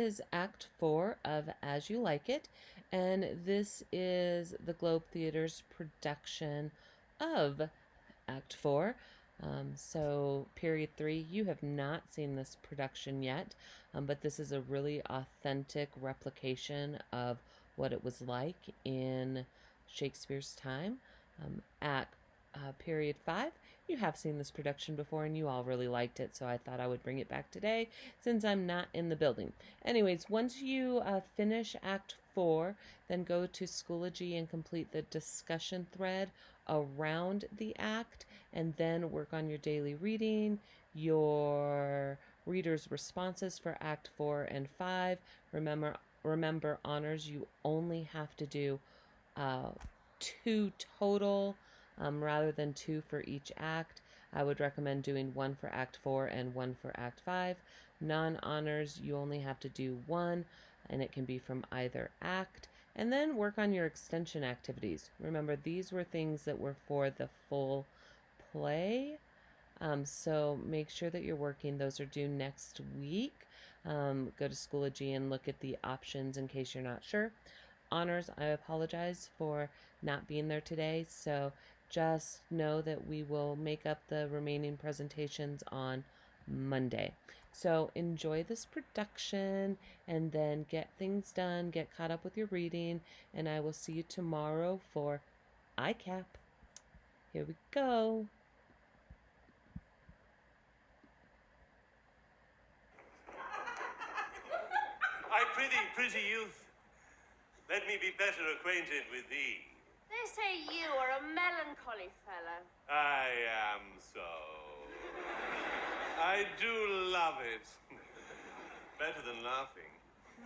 Is Act 4 of As You Like It, and this is the Globe Theater's production of Act 4. So, period 3, you have not seen this production yet, but this is a really authentic replication of what it was like in Shakespeare's time. Act period 5, you have seen this production before and you all really liked it, so I thought I would bring it back today since I'm not in the building. Anyways, once you finish Act 4, then go to Schoology and complete the discussion thread around the act, and then work on your daily reading, your readers' responses for Act 4 and 5. Remember, honors, you only have to do 2 total, rather than 2 for each act. I would recommend doing 1 for Act 4 and 1 for Act 5. Non-honors, you only have to do 1, and it can be from either act. And then work on your extension activities. Remember, these were things that were for the full play. So make sure that you're working. Those are due next week. Go to Schoology and look at the options in case you're not sure. Honors, I apologize for not being there today, so just know that we will make up the remaining presentations on Monday. So enjoy this production and then get things done, get caught up with your reading, and I will see you tomorrow for ICAP. Here we go. I prithee, pretty youth, let me be better acquainted with thee. They say you are a melancholy fellow. I am so. I do love it. Better than laughing.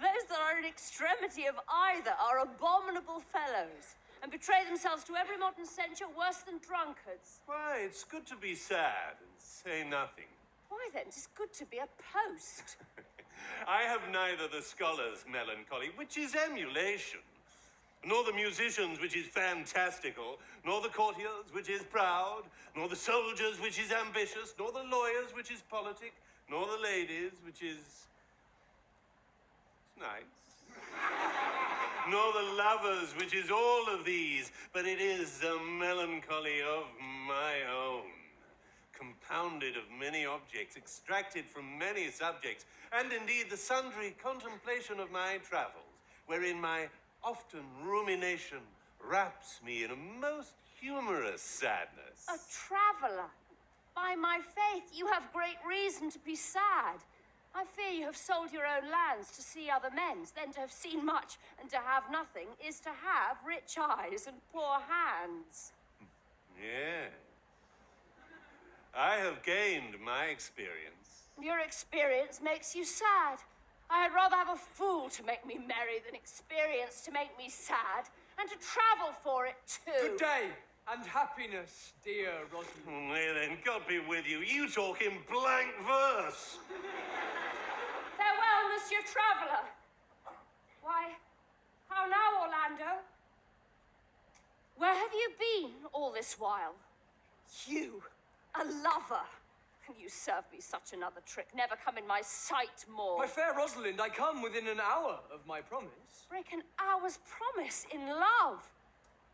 Those that are in extremity of either are abominable fellows, and betray themselves to every modern censure worse than drunkards. Why, it's good to be sad and say nothing. Why then, 'tis good to be a post. I have neither the scholar's melancholy, which is emulation, nor the musician's, which is fantastical, nor the courtier's, which is proud, nor the soldier's, which is ambitious, nor the lawyer's, which is politic, nor the lady's, which is nice, nor the lover's, which is all of these, but it is a melancholy of my own, compounded of many objects, extracted from many subjects, and indeed the sundry contemplation of my travels, wherein my often rumination wraps me in a most humorous sadness. A traveller. By my faith, you have great reason to be sad. I fear you have sold your own lands to see other men's. Then to have seen much and to have nothing is to have rich eyes and poor hands. Yes. I have gained my experience. Your experience makes you sad. I had rather have a fool to make me merry than experience to make me sad, and to travel for it too. Good day and happiness, dear Rosalind. Nay then, God be with you. You talk in blank verse. Farewell, Monsieur Traveller. Why, how now, Orlando? Where have you been all this while? You, a lover. You serve me such another trick. Never come in my sight more. My fair Rosalind, I come within an hour of my promise. Break an hour's promise in love.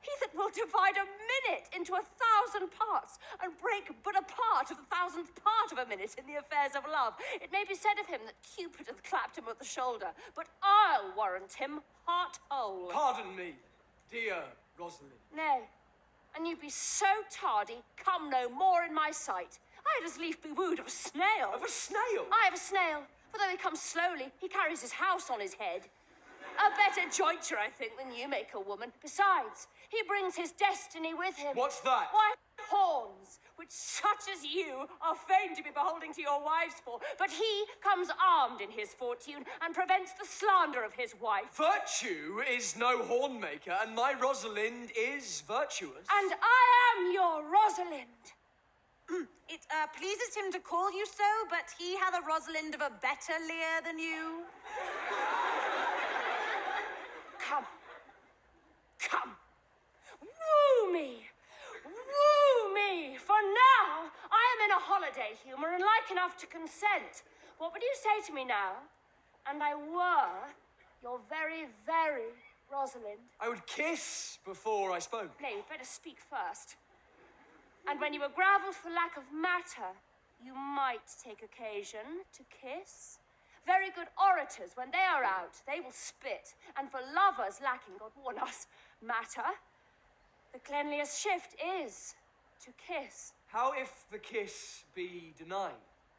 He that will divide a minute into 1,000 parts and break but a part of the 1,000th part of a minute in the affairs of love. It may be said of him that Cupid hath clapped him on the shoulder, but I'll warrant him heart whole. Pardon me, dear Rosalind. Nay, and you be so tardy, come no more in my sight. I'd as lief be wooed of a snail. Of a snail? I have a snail, for though he comes slowly, he carries his house on his head. A better jointure, I think, than you make a woman. Besides, he brings his destiny with him. What's that? Why, horns, which such as you are fain to be beholding to your wives for. But he comes armed in his fortune, and prevents the slander of his wife. Virtue is no horn maker, and my Rosalind is virtuous. And I am your Rosalind. It pleases him to call you so, but he hath a Rosalind of a better leer than you. Come. Come. Woo me. Woo me. For now, I am in a holiday humour and like enough to consent. What would you say to me now? and I were your very, very Rosalind. I would kiss before I spoke. Nay, you'd better speak first. And when you were gravelled for lack of matter, you might take occasion to kiss. Very good orators, when they are out, they will spit. And for lovers lacking, God warn us, matter, the cleanliest shift is to kiss. How if the kiss be denied?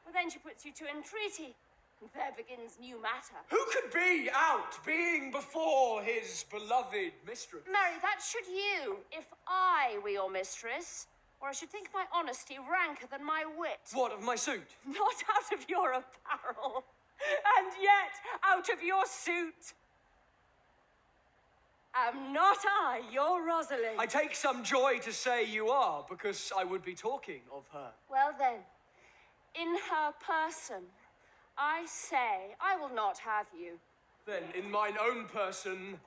Well, then she puts you to entreaty, and there begins new matter. Who could be out, being before his beloved mistress? Mary, that should you, if I were your mistress. Or I should think my honesty ranker than my wit. What, of my suit? Not out of your apparel, and yet out of your suit. Am not I your Rosalind? I take some joy to say you are, because I would be talking of her. Well then, in her person, I say I will not have you. Then, in mine own person,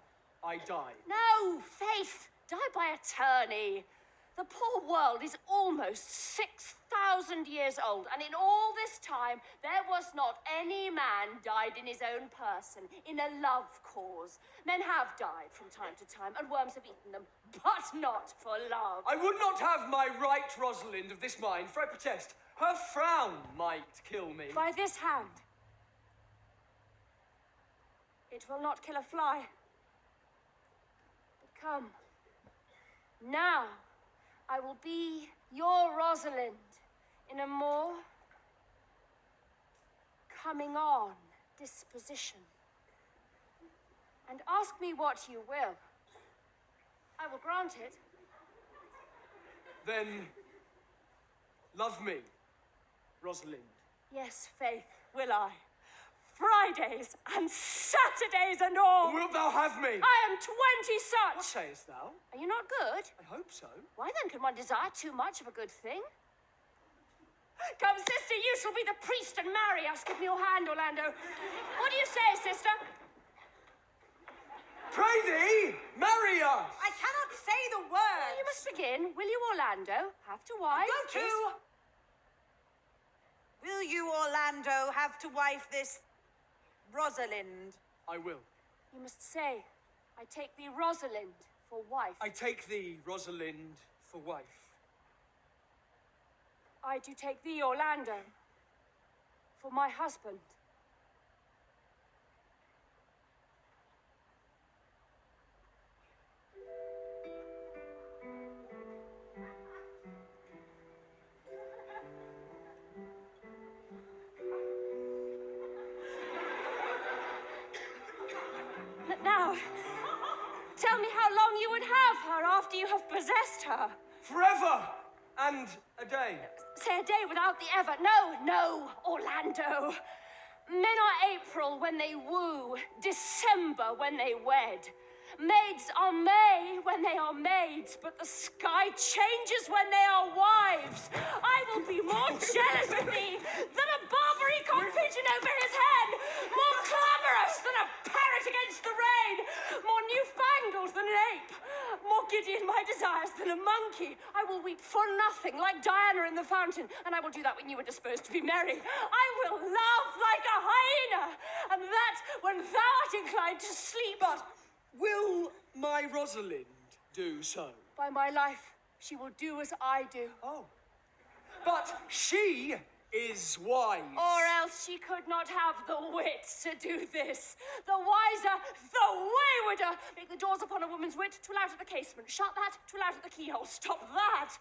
I die. No, Faith, die by attorney. The poor world is almost 6,000 years old, and in all this time, there was not any man died in his own person, in a love cause. Men have died from time to time, and worms have eaten them, but not for love. I would not have my right Rosalind of this mind, for I protest, her frown might kill me. By this hand, it will not kill a fly. But come, now, I will be your Rosalind in a more coming on disposition. And ask me what you will. I will grant it. Then, love me, Rosalind. Yes, Faith, will I. Fridays and Saturdays and all. Wilt thou have me? I am 20 What such. sayest thou? Are you not good? I hope so. Why then can one desire too much of a good thing? Come, sister, you shall be the priest and marry us. Give me your hand, Orlando. What do you say, sister? Pray thee, marry us! I cannot say the word. You must begin. Will you, Orlando, have to wife? Go to. Will you, Orlando, have to wife this Rosalind? I will. You must say, I take thee, Rosalind, for wife. I take thee, Rosalind, for wife. I do take thee, Orlando, for my husband. Now, tell me how long you would have her after you have possessed her. Forever and a day. Say a day without the ever. No, no, Orlando. Men are April when they woo, December when they wed. Maids are May when they are maids, but the sky changes when they are wives. I will be more jealous of thee than a Barbary cock pigeon over his head, more clamorous than a parrot against the rain, more newfangled than an ape, more giddy in my desires than a monkey. I will weep for nothing, like Diana in the fountain, and I will do that when you are disposed to be merry. I will laugh like a hyena, and that when thou art inclined to sleep. But will my Rosalind do so? By my life, she will do as I do. Oh. But she is wise. Or else she could not have the wit to do this. The wiser, the waywarder. Make the doors upon a woman's wit, 'twill out of the casement. Shut that, 'twill out of the keyhole. Stop that,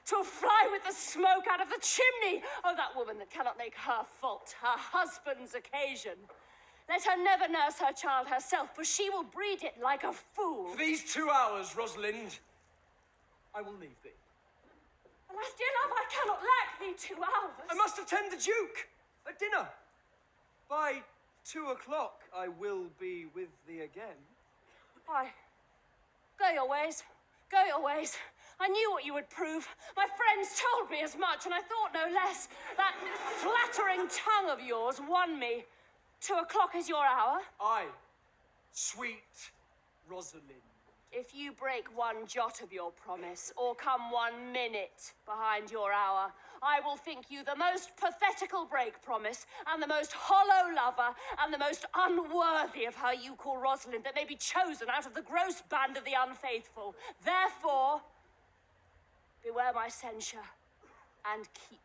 'twill fly with the smoke out of the chimney. Oh, that woman that cannot make her fault her husband's occasion. Let her never nurse her child herself, for she will breed it like a fool. For these 2 hours, Rosalind, I will leave thee. Alas, dear love, I cannot lack thee 2 hours. I must attend the Duke at dinner. By 2 o'clock, I will be with thee again. Why, go your ways. Go your ways. I knew what you would prove. My friends told me as much, and I thought no less. That flattering tongue of yours won me. 2 o'clock is your hour. I, sweet Rosalind. If you break one jot of your promise, or come 1 minute behind your hour, I will think you the most pathetical break promise, and the most hollow lover, and the most unworthy of her you call Rosalind that may be chosen out of the gross band of the unfaithful. Therefore, beware my censure, and keep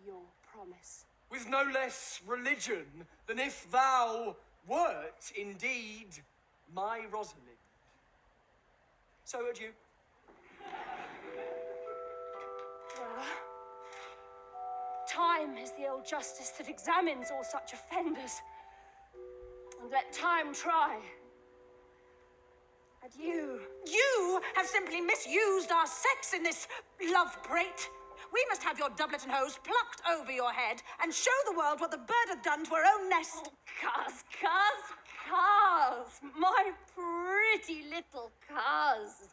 your promise. With no less religion than if thou wert indeed my Rosalind. So adieu. Well, time is the old justice that examines all such offenders. And let time try. Adieu. You have simply misused our sex in this love prate. We must have your doublet and hose plucked over your head and show the world what the bird hath done to her own nest. Cuz, my pretty little cuz,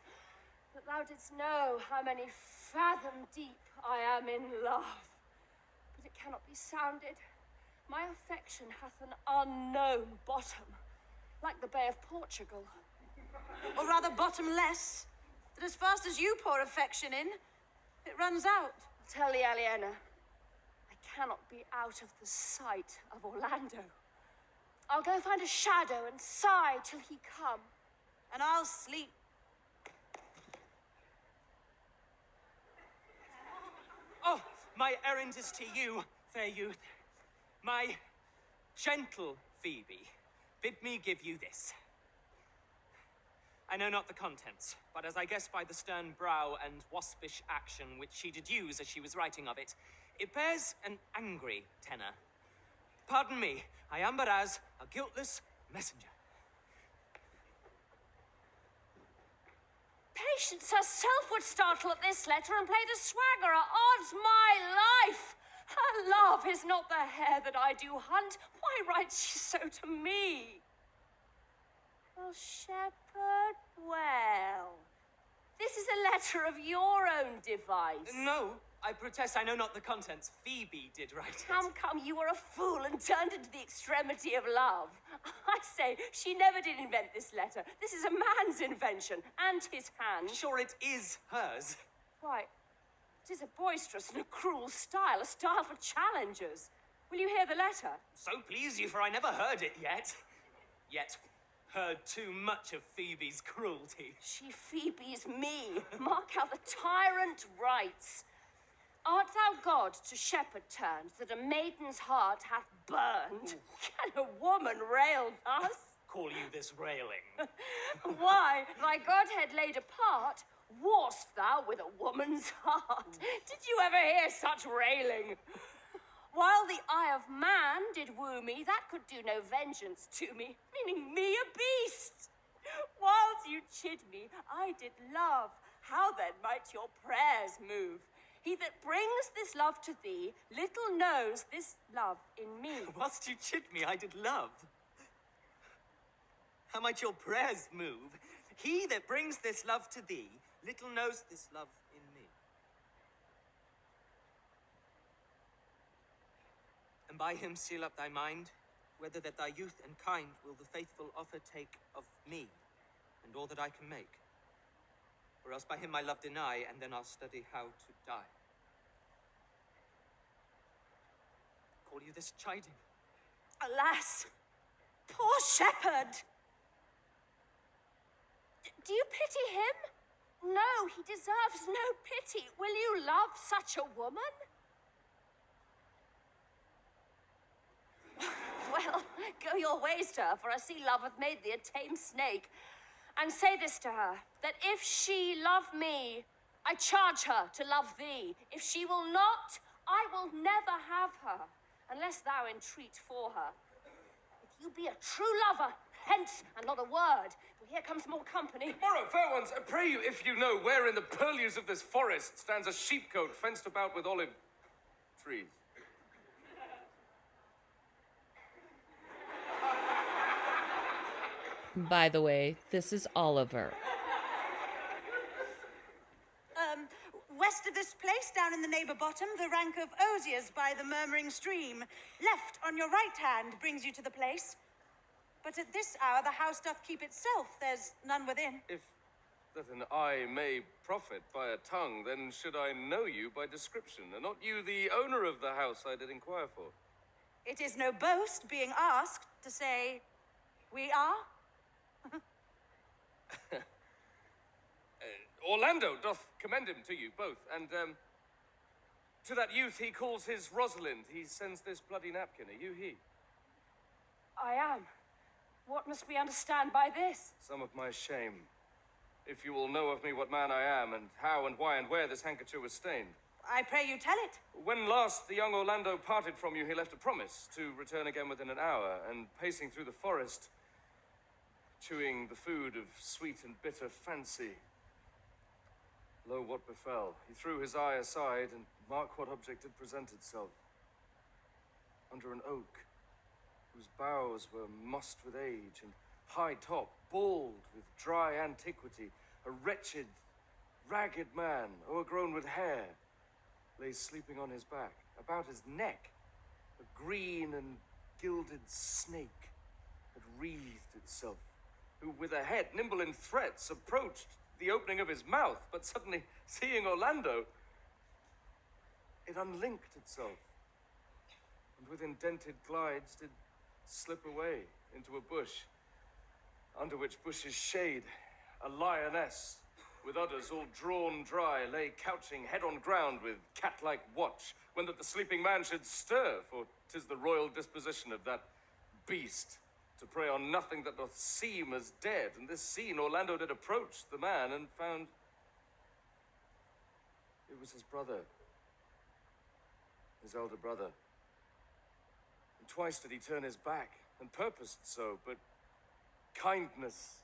that thou didst know how many fathom deep I am in love. But it cannot be sounded. My affection hath an unknown bottom, like the Bay of Portugal. Or rather bottomless, that as fast as you pour affection in, it runs out. Tell the aliena, I cannot be out of the sight of Orlando. I'll go find a shadow and sigh till he come. And I'll sleep. Oh, my errand is to you, fair youth. My gentle Phoebe, bid me give you this. I know not the contents, but as I guess by the stern brow and waspish action which she did use as she was writing of it, it bears an angry tenor. Pardon me, I am but as a guiltless messenger. Patience herself would startle at this letter and play the swaggerer. Odds my life! Her love is not the hare that I do hunt. Why writes she so to me? Well, shepherd, well. This is a letter of your own device. No, I protest I know not the contents. Phoebe did write it. Come, you were a fool and turned into the extremity of love. I say, she never did invent this letter. This is a man's invention, and his hand. Sure it is hers. Why, it is a boisterous and a cruel style, a style for challengers. Will you hear the letter? So please you, for I never heard it yet. Yet heard too much of Phoebe's cruelty. She Phoebe's me. Mark how the tyrant writes. Art thou God to shepherd turned, that a maiden's heart hath burned? Can a woman rail thus? Call you this railing? Why, thy Godhead laid apart, warst thou with a woman's heart? Did you ever hear such railing? While the eye of man did woo me, that could do no vengeance to me, meaning me a beast. Whilst you chid me, I did love. How then might your prayers move? He that brings this love to thee, little knows this love in me. Whilst you chid me, I did love. How might your prayers move? He that brings this love to thee, little knows this love in me. And by him seal up thy mind, whether that thy youth and kind will the faithful offer take of me, and all that I can make. Or else by him my love deny, and then I'll study how to die. Call you this chiding? Alas, poor shepherd! Do you pity him? No, he deserves no pity. Will you love such a woman? Well, go your ways to her, for I see love hath made thee a tame snake. And say this to her, that if she love me, I charge her to love thee. If she will not, I will never have her, unless thou entreat for her. If you be a true lover, hence, and not a word, for here comes more company. Morrow, fair ones, pray you, if you know, where in the purlieus of this forest stands a sheepcote fenced about with olive trees. By the way, this is Oliver. West of this place, down in the neighbor bottom, the rank of osiers by the murmuring stream. Left on your right hand brings you to the place. But at this hour the house doth keep itself, there's none within. If that an eye may profit by a tongue, then should I know you by description, and not you the owner of the house I did inquire for. It is no boast being asked to say, we are. Orlando doth commend him to you both, and to that youth he calls his Rosalind. He sends this bloody napkin. Are you he? I am. What must we understand by this? Some of my shame. If you will know of me what man I am, and how and why and where this handkerchief was stained. I pray you tell it. When last the young Orlando parted from you, he left a promise to return again within an hour, and pacing through the forest, chewing the food of sweet and bitter fancy. Lo, what befell? He threw his eye aside, and mark what object did present itself. Under an oak, whose boughs were mossed with age, and high top, bald with dry antiquity, a wretched, ragged man, o'ergrown with hair, lay sleeping on his back. About his neck, a green and gilded snake had wreathed itself, who with a head nimble in threats approached the opening of his mouth, but suddenly seeing Orlando, it unlinked itself, and with indented glides did slip away into a bush, under which bush's shade a lioness, with udders all drawn dry, lay couching head on ground with cat-like watch, when that the sleeping man should stir, for 'tis the royal disposition of that beast to prey on nothing that doth seem as dead. And this seen Orlando did approach the man, and found it was his brother, his elder brother. And twice did he turn his back, and purposed so, but kindness,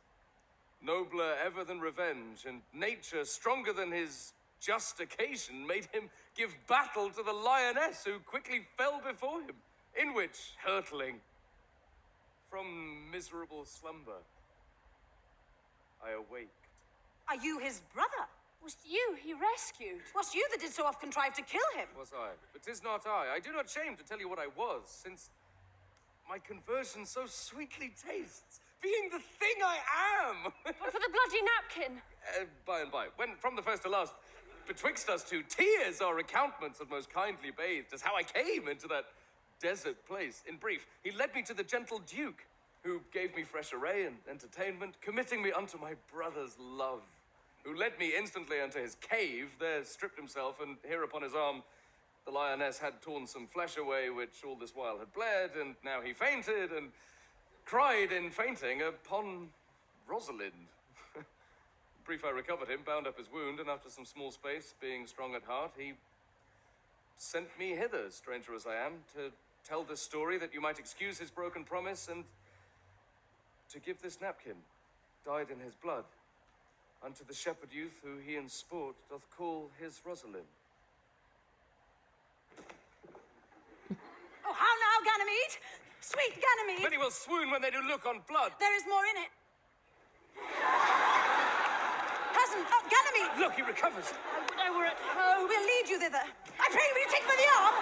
nobler ever than revenge, and nature stronger than his just occasion, made him give battle to the lioness, who quickly fell before him, in which, hurtling from miserable slumber, I awaked. Are you his brother? Was you he rescued? Was you that did so oft contrive to kill him? Was I? But 'tis not I. I do not shame to tell you what I was, since my conversion so sweetly tastes, being the thing I am. But for the bloody napkin. By and by, when from the first to last, betwixt us two, tears are recountements of most kindly bathed, as how I came into that desert place. In brief, he led me to the gentle Duke, who gave me fresh array and entertainment, committing me unto my brother's love, who led me instantly unto his cave, there stripped himself, and here upon his arm the lioness had torn some flesh away, which all this while had bled, and now he fainted, and cried in fainting upon Rosalind. Brief, I recovered him, bound up his wound, and after some small space, being strong at heart, he sent me hither, stranger as I am, to tell this story, that you might excuse his broken promise, and to give this napkin, dyed in his blood, unto the shepherd youth who he in sport doth call his Rosalind. Oh, how now, Ganymede? Sweet Ganymede! Many will swoon when they do look on blood. There is more in it. Cousin, oh, Ganymede! Look, he recovers. I would I were at home. We'll lead you thither. I pray you, will you take me by the arm?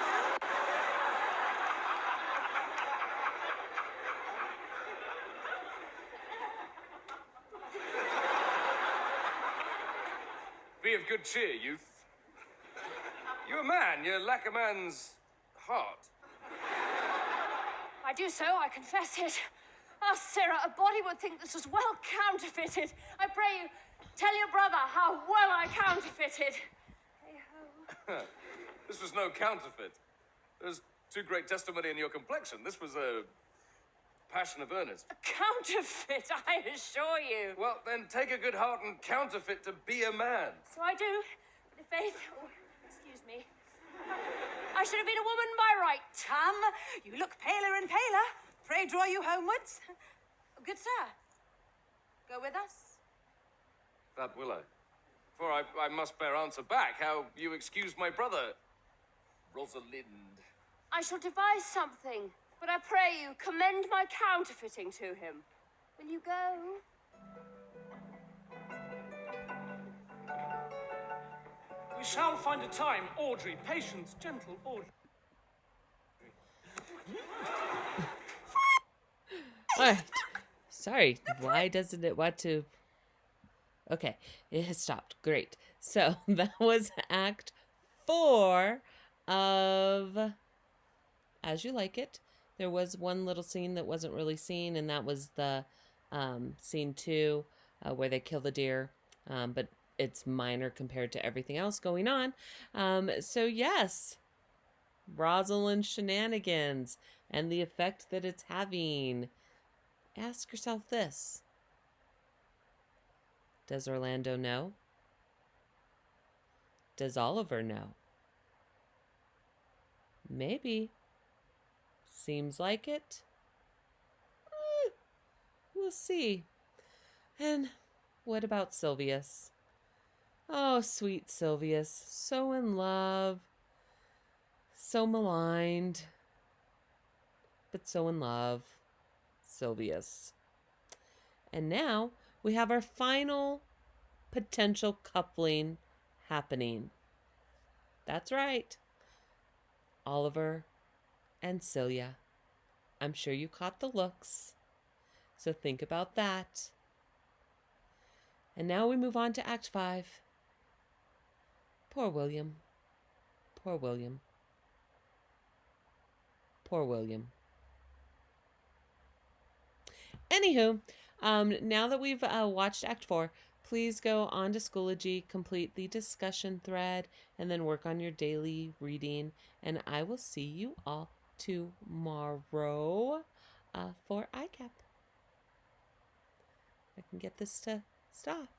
Be of good cheer, youth. You're a man, you lack a man's heart. I do so, I confess it. Ah, Sarah, a body would think this was well counterfeited. I pray you, tell your brother how well I counterfeited. Hey-ho. This was no counterfeit. There's too great testimony in your complexion. This was a passion of earnest. A counterfeit, I assure you. Well, then take a good heart and counterfeit to be a man. So I do. But if faith, oh, excuse me, I should have been a woman by right. Come, you look paler and paler. Pray draw you homewards. Good sir, go with us. That will I. For I must bear answer back how you excused my brother, Rosalind. I shall devise something, but I pray you, commend my counterfeiting to him. Will you go? We shall find a time, Audrey. Patience, gentle Audrey. What? Sorry, why doesn't it want to Okay, it has stopped. Great. So that was Act 4 of As You Like It. There was one little scene that wasn't really seen, and that was the scene 2 where they kill the deer. But it's minor compared to everything else going on. So, yes, Rosalind shenanigans and the effect that it's having. Ask yourself this: does Orlando know? Does Oliver know? Maybe. Seems like it. We'll see. And what about Sylvius? Oh, sweet Sylvius. So in love. So maligned. But so in love. Sylvius. And now we have our final potential coupling happening. That's right. Oliver and Celia. I'm sure you caught the looks. So think about that. And now we move on to Act 5. Poor William. Poor William. Poor William. Anywho, now that we've watched Act 4, please go on to Schoology, complete the discussion thread, and then work on your daily reading. And I will see you all tomorrow for ICAP. I can get this to stop.